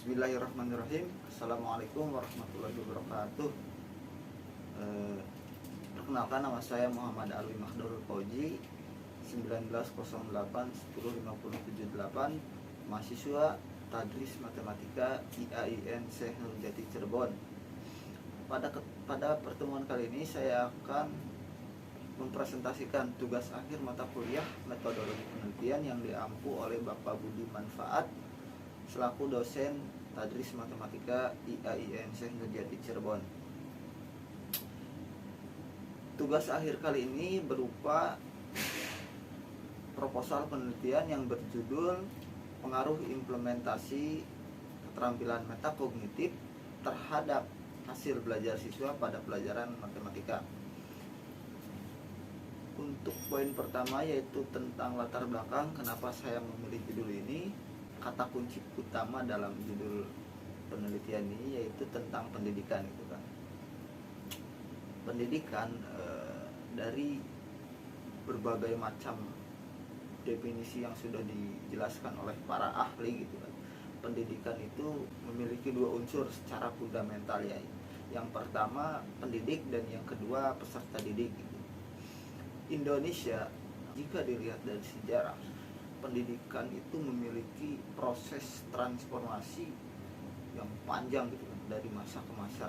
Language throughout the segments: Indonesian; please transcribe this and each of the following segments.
Bismillahirrahmanirrahim. Assalamualaikum warahmatullahi wabarakatuh. Perkenalkan, nama saya Muhammad Alwi Makhdurul Fauji, 1908 105078, mahasiswa Tadris Matematika IAIN Syekh Nurjati Cirebon. Pada pertemuan kali ini saya akan mempresentasikan tugas akhir mata kuliah metodologi penelitian yang diampu oleh Bapak Budi Manfaat selaku dosen Tadris Matematika IAIN Syekh Nurjati Cirebon. Tugas akhir kali ini berupa proposal penelitian yang berjudul pengaruh implementasi keterampilan metakognitif terhadap hasil belajar siswa pada pelajaran matematika. Untuk poin pertama yaitu tentang latar belakang kenapa saya memilih judul ini. Kata kunci utama dalam judul penelitian ini yaitu tentang pendidikan, gitu kan. Pendidikan dari berbagai macam definisi yang sudah dijelaskan oleh para ahli, gitu kan. Pendidikan itu memiliki dua unsur secara fundamental, ya. Yang pertama pendidik dan yang kedua peserta didik, gitu. Indonesia, jika dilihat dari sejarah, pendidikan itu memiliki proses transformasi yang panjang, gitu kan, dari masa ke masa.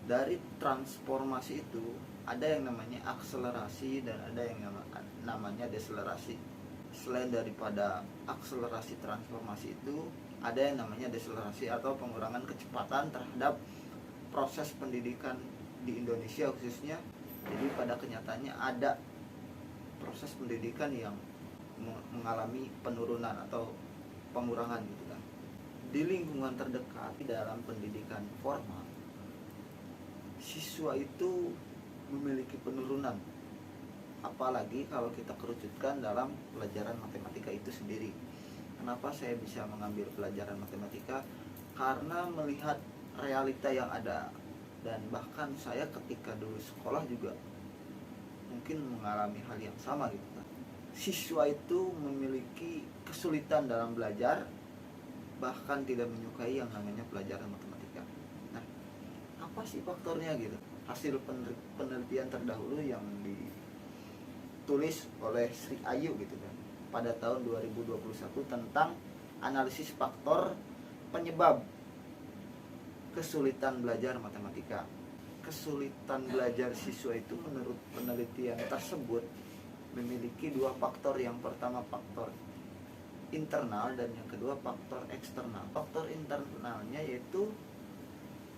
Dari transformasi itu ada yang namanya akselerasi dan ada yang namanya deselerasi. Selain daripada akselerasi transformasi itu, ada yang namanya deselerasi atau pengurangan kecepatan terhadap proses pendidikan di Indonesia khususnya. Jadi pada kenyataannya ada proses pendidikan yang mengalami penurunan atau pengurangan, gitu kan. Di lingkungan terdekat dalam pendidikan formal, siswa itu memiliki penurunan, apalagi kalau kita kerucutkan dalam pelajaran matematika itu sendiri. Kenapa saya bisa mengambil pelajaran matematika? Karena melihat realita yang ada, dan bahkan saya ketika dulu sekolah juga mungkin mengalami hal yang sama, gitu kan. Siswa itu memiliki kesulitan dalam belajar, bahkan tidak menyukai yang namanya pelajaran matematika. Nah, apa sih faktornya, gitu? Hasil penelitian terdahulu yang ditulis oleh Sri Ayu, gitu kan, pada tahun 2021 tentang analisis faktor penyebab kesulitan belajar matematika. Kesulitan belajar siswa itu menurut penelitian tersebut memiliki dua faktor. Yang pertama faktor internal dan yang kedua faktor eksternal. Faktor internalnya yaitu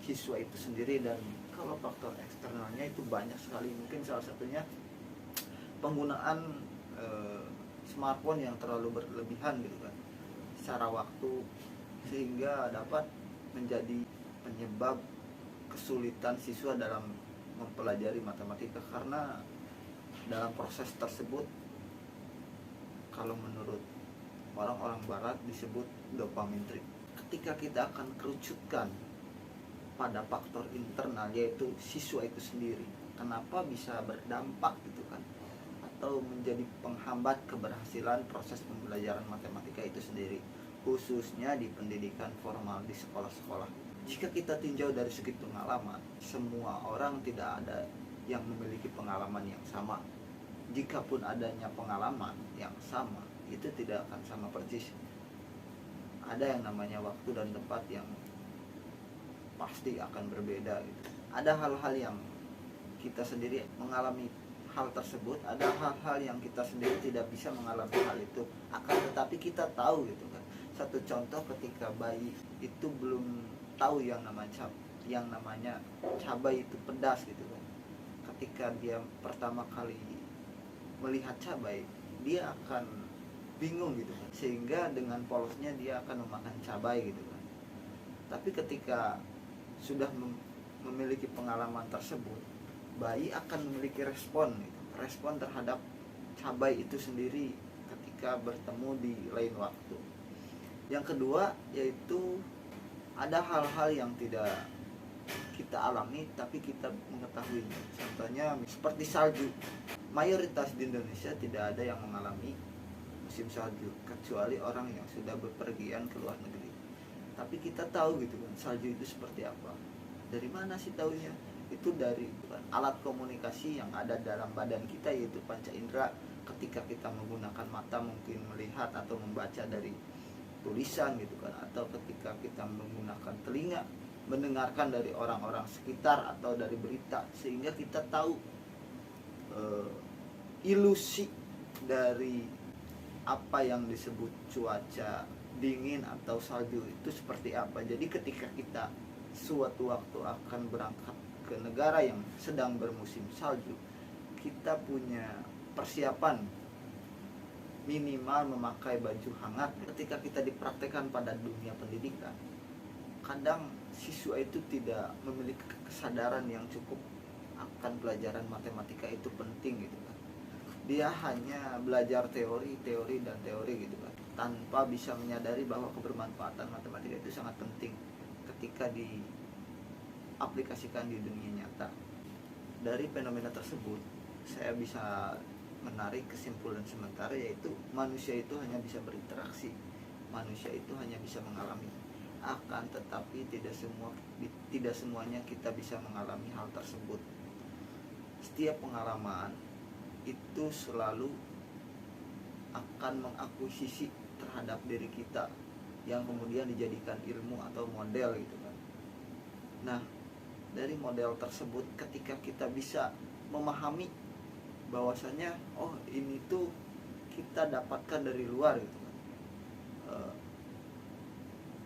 siswa itu sendiri, dan kalau faktor eksternalnya itu banyak sekali. Mungkin salah satunya penggunaan smartphone yang terlalu berlebihan, gitu kan, secara waktu, sehingga dapat menjadi penyebab kesulitan siswa dalam mempelajari matematika. Karena dalam proses tersebut, kalau menurut orang-orang barat disebut dopamine trip. Ketika kita akan kerucutkan pada faktor internal yaitu siswa itu sendiri, kenapa bisa berdampak, gitu kan, atau menjadi penghambat keberhasilan proses pembelajaran matematika itu sendiri, khususnya di pendidikan formal di sekolah-sekolah. Jika kita tinjau dari segi pengalaman, semua orang tidak ada yang memiliki pengalaman yang sama. Jikapun adanya pengalaman yang sama, itu tidak akan sama persis. Ada yang namanya waktu dan tempat yang pasti akan berbeda, gitu. Ada hal-hal yang kita sendiri mengalami hal tersebut, ada hal-hal yang kita sendiri tidak bisa mengalami hal itu. Akan tetapi kita tahu, gitu kan. Satu contoh, ketika bayi itu belum tahu yang namanya cabai itu pedas, gitu kan. Ketika dia pertama kali melihat cabai, dia akan bingung, gitu kan, sehingga dengan polosnya dia akan memakan cabai, gitu kan. Tapi ketika sudah memiliki pengalaman tersebut, bayi akan memiliki respon, gitu, respon terhadap cabai itu sendiri ketika bertemu di lain waktu. Yang kedua yaitu ada hal-hal yang tidak kita alami tapi kita mengetahuinya. Contohnya seperti salju. Mayoritas di Indonesia tidak ada yang mengalami musim salju kecuali orang yang sudah bepergian ke luar negeri. Tapi kita tahu gitu kan salju itu seperti apa. Dari mana sih taunya? Itu dari alat komunikasi yang ada dalam badan kita, yaitu panca indera. Ketika kita menggunakan mata mungkin melihat atau membaca dari tulisan gitu kan, atau ketika kita menggunakan telinga mendengarkan dari orang-orang sekitar atau dari berita, sehingga kita tahu ilusi dari apa yang disebut cuaca dingin atau salju itu seperti apa. Jadi ketika kita suatu waktu akan berangkat ke negara yang sedang bermusim salju, kita punya persiapan minimal memakai baju hangat. Ketika kita dipraktekkan pada dunia pendidikan, kadang siswa itu tidak memiliki kesadaran yang cukup akan pelajaran matematika itu penting gitu kan. Dia hanya belajar teori dan teori gitu kan, tanpa bisa menyadari bahwa kebermanfaatan matematika itu sangat penting ketika diaplikasikan di dunia nyata. Dari fenomena tersebut saya bisa menarik kesimpulan sementara, yaitu manusia itu hanya bisa berinteraksi, manusia itu hanya bisa mengalami, akan tetapi tidak semuanya kita bisa mengalami hal tersebut. Setiap pengalaman itu selalu akan mengakuisisi terhadap diri kita yang kemudian dijadikan ilmu atau model gitu kan. Nah, dari model tersebut ketika kita bisa memahami bahwasanya oh ini tuh kita dapatkan dari luar gitu kan.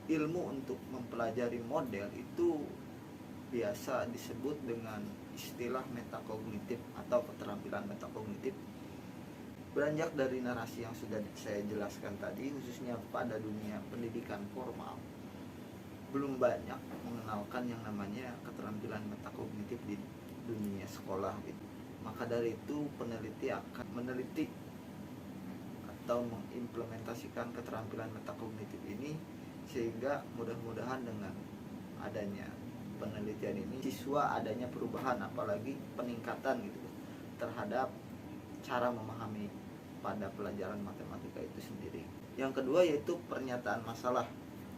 Ilmu untuk mempelajari model itu biasa disebut dengan istilah metakognitif atau keterampilan metakognitif. Beranjak dari narasi yang sudah saya jelaskan tadi, khususnya pada dunia pendidikan formal, belum banyak mengenalkan yang namanya keterampilan metakognitif di dunia sekolah gitu. Maka dari itu peneliti akan meneliti atau mengimplementasikan keterampilan metakognitif ini, sehingga mudah-mudahan dengan adanya penelitian ini siswa adanya perubahan, apalagi peningkatan gitu terhadap cara memahami pada pelajaran matematika itu sendiri. Yang kedua yaitu pernyataan masalah.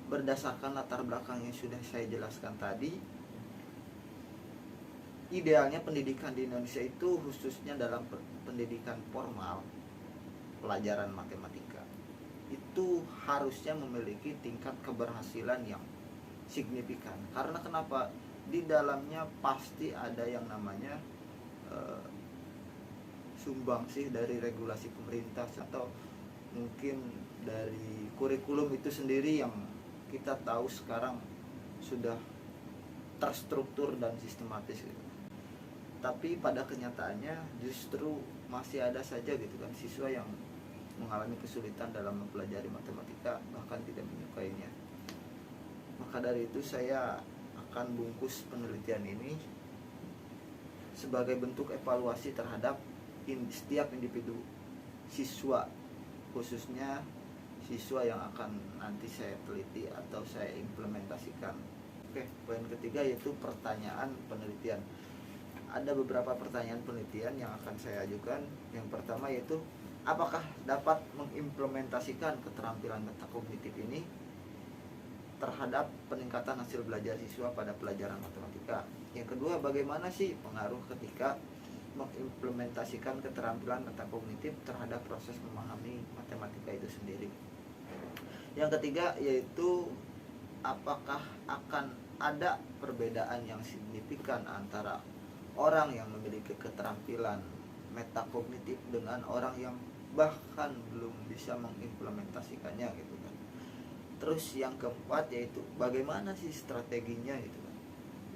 Berdasarkan latar belakang yang sudah saya jelaskan tadi, idealnya pendidikan di Indonesia itu khususnya dalam pendidikan formal, pelajaran matematika itu harusnya memiliki tingkat keberhasilan yang signifikan. Karena kenapa? Di dalamnya pasti ada yang namanya sumbangsih dari regulasi pemerintah atau mungkin dari kurikulum itu sendiri yang kita tahu sekarang sudah terstruktur dan sistematis gitu. Tapi pada kenyataannya justru masih ada saja gitu kan siswa yang mengalami kesulitan dalam mempelajari matematika, bahkan tidak menyukainya. Maka dari itu saya akan bungkus penelitian ini sebagai bentuk evaluasi terhadap setiap individu siswa, khususnya siswa yang akan nanti saya teliti atau saya implementasikan. Oke, poin ketiga yaitu pertanyaan penelitian. Ada beberapa pertanyaan penelitian yang akan saya ajukan. Yang pertama yaitu apakah dapat mengimplementasikan keterampilan metakognitif ini terhadap peningkatan hasil belajar siswa pada pelajaran matematika. Yang kedua, bagaimana sih pengaruh ketika mengimplementasikan keterampilan metakognitif terhadap proses memahami matematika itu sendiri. Yang ketiga yaitu apakah akan ada perbedaan yang signifikan antara orang yang memiliki keterampilan metakognitif dengan orang yang bahkan belum bisa mengimplementasikannya gitu kan. Terus yang keempat yaitu bagaimana sih strateginya gitu kan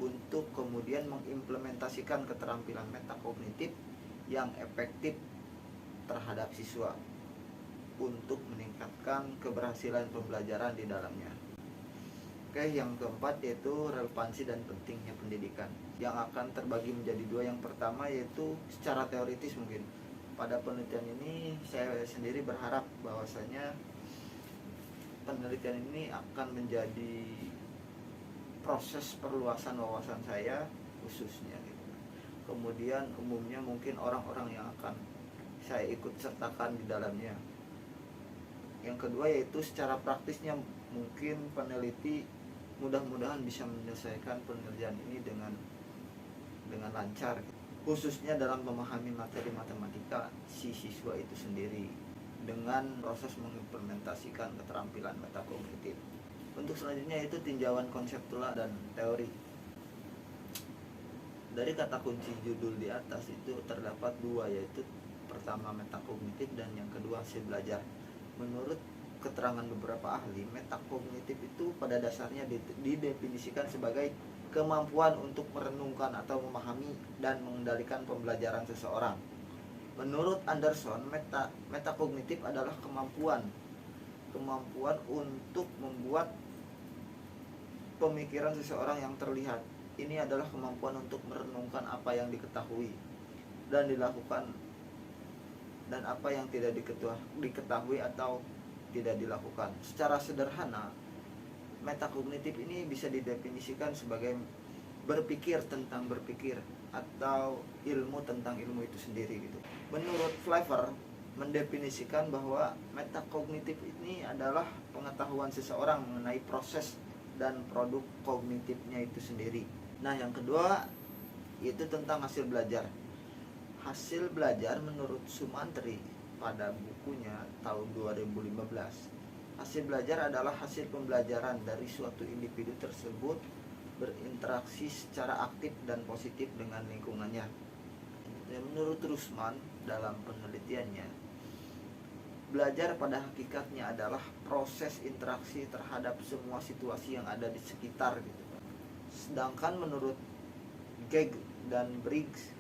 untuk kemudian mengimplementasikan keterampilan metakognitif yang efektif terhadap siswa untuk meningkatkan keberhasilan pembelajaran di dalamnya. Oke, yang keempat yaitu relevansi dan pentingnya pendidikan, yang akan terbagi menjadi dua. Yang pertama yaitu secara teoritis. Mungkin pada penelitian ini saya sendiri berharap bahwasanya penelitian ini akan menjadi proses perluasan wawasan saya khususnya gitu. Kemudian umumnya mungkin orang-orang yang akan saya ikut sertakan di dalamnya. Yang kedua yaitu secara praktisnya mungkin peneliti mudah-mudahan bisa menyelesaikan penelitian ini dengan lancar, khususnya dalam memahami materi matematika si siswa itu sendiri dengan proses mengimplementasikan keterampilan metakognitif. Untuk selanjutnya itu tinjauan konseptual dan teori. Dari kata kunci judul di atas itu terdapat dua, yaitu pertama metakognitif dan yang kedua hasil belajar. Menurut keterangan beberapa ahli, metakognitif itu pada dasarnya didefinisikan sebagai kemampuan untuk merenungkan atau memahami dan mengendalikan pembelajaran seseorang. Menurut Anderson, metakognitif adalah kemampuan untuk membuat pemikiran seseorang yang terlihat. Ini adalah kemampuan untuk merenungkan apa yang diketahui dan dilakukan dan apa yang tidak diketahui atau tidak dilakukan. Secara sederhana, metakognitif ini bisa didefinisikan sebagai berpikir tentang berpikir atau ilmu tentang ilmu itu sendiri gitu. Menurut Flavor mendefinisikan bahwa metakognitif ini adalah pengetahuan seseorang mengenai proses dan produk kognitifnya itu sendiri. Nah, yang kedua yaitu tentang hasil belajar. Hasil belajar menurut Sumantri pada bukunya tahun 2015, hasil belajar adalah hasil pembelajaran dari suatu individu tersebut berinteraksi secara aktif dan positif dengan lingkungannya. Menurut Rusman dalam penelitiannya, belajar pada hakikatnya adalah proses interaksi terhadap semua situasi yang ada di sekitar gitu. Sedangkan menurut Gegg dan Briggs,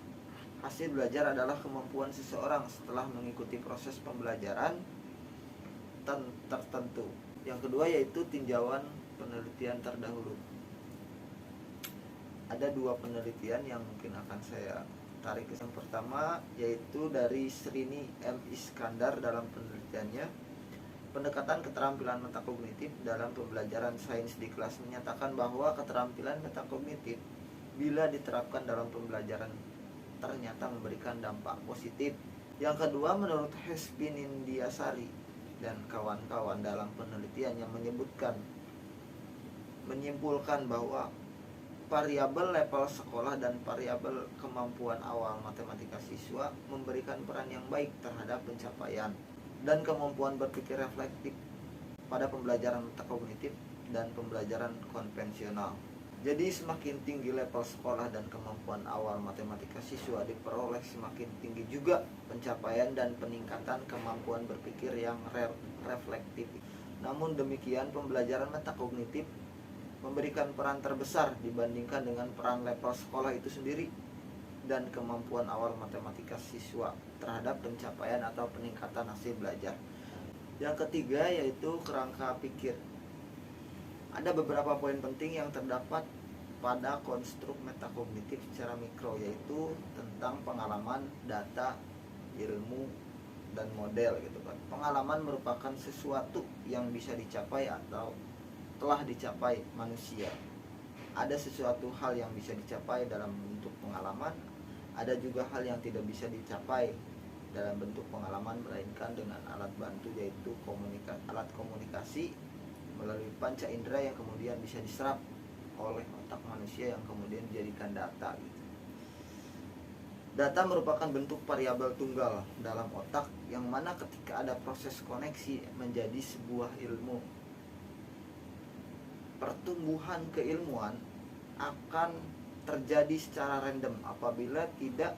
hasil belajar adalah kemampuan seseorang setelah mengikuti proses pembelajaran tertentu. Yang kedua yaitu tinjauan penelitian terdahulu. Ada dua penelitian yang mungkin akan saya tarik. Yang pertama yaitu dari Srini M. Iskandar dalam penelitiannya, pendekatan keterampilan metakognitif dalam pembelajaran sains di kelas, menyatakan bahwa keterampilan metakognitif bila diterapkan dalam pembelajaran ternyata memberikan dampak positif. Yang kedua menurut Hesbinindiasari dan kawan-kawan dalam penelitian yang menyimpulkan bahwa variabel level sekolah dan variabel kemampuan awal matematika siswa memberikan peran yang baik terhadap pencapaian dan kemampuan berpikir reflektif pada pembelajaran metakognitif dan pembelajaran konvensional. Jadi semakin tinggi level sekolah dan kemampuan awal matematika siswa diperoleh, semakin tinggi juga pencapaian dan peningkatan kemampuan berpikir yang reflektif. Namun demikian, pembelajaran metakognitif memberikan peran terbesar dibandingkan dengan peran level sekolah itu sendiri dan kemampuan awal matematika siswa terhadap pencapaian atau peningkatan hasil belajar. Yang ketiga yaitu kerangka pikir. Ada beberapa poin penting yang terdapat pada konstruk metakognitif secara mikro, yaitu tentang pengalaman, data, ilmu, dan model gitu kan. Pengalaman merupakan sesuatu yang bisa dicapai atau telah dicapai manusia. Ada sesuatu hal yang bisa dicapai dalam bentuk pengalaman, ada juga hal yang tidak bisa dicapai dalam bentuk pengalaman melainkan dengan alat bantu, yaitu alat komunikasi melalui panca indera yang kemudian bisa diserap oleh otak manusia yang kemudian dijadikan data gitu. Data merupakan bentuk variabel tunggal dalam otak yang mana ketika ada proses koneksi menjadi sebuah ilmu. Pertumbuhan keilmuan akan terjadi secara random apabila tidak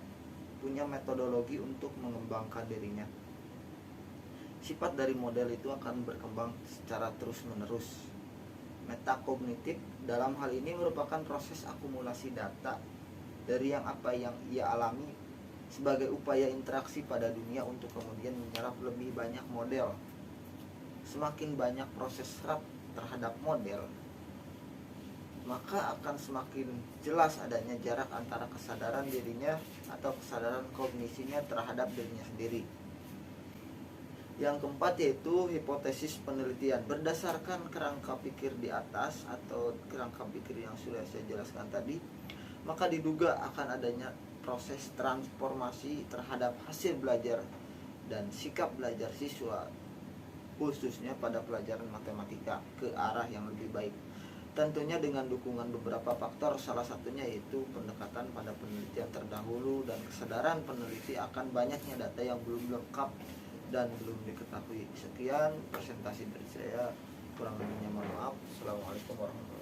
punya metodologi untuk mengembangkan dirinya. Sifat dari model itu akan berkembang secara terus-menerus. Metakognitif dalam hal ini merupakan proses akumulasi data dari apa yang ia alami sebagai upaya interaksi pada dunia untuk kemudian menyerap lebih banyak model. Semakin banyak proses serap terhadap model, maka akan semakin jelas adanya jarak antara kesadaran dirinya atau kesadaran kognisinya terhadap dirinya sendiri. Yang keempat yaitu hipotesis penelitian. Berdasarkan kerangka pikir di atas atau kerangka pikir yang sudah saya jelaskan tadi, maka diduga akan adanya proses transformasi terhadap hasil belajar dan sikap belajar siswa khususnya pada pelajaran matematika ke arah yang lebih baik. Tentunya dengan dukungan beberapa faktor, salah satunya yaitu pendekatan pada penelitian terdahulu dan kesadaran peneliti akan banyaknya data yang belum lengkap dan belum diketahui. Sekian presentasi dari saya, kurang lebihnya mohon maaf. Assalamualaikum warahmatullahi wabarakatuh.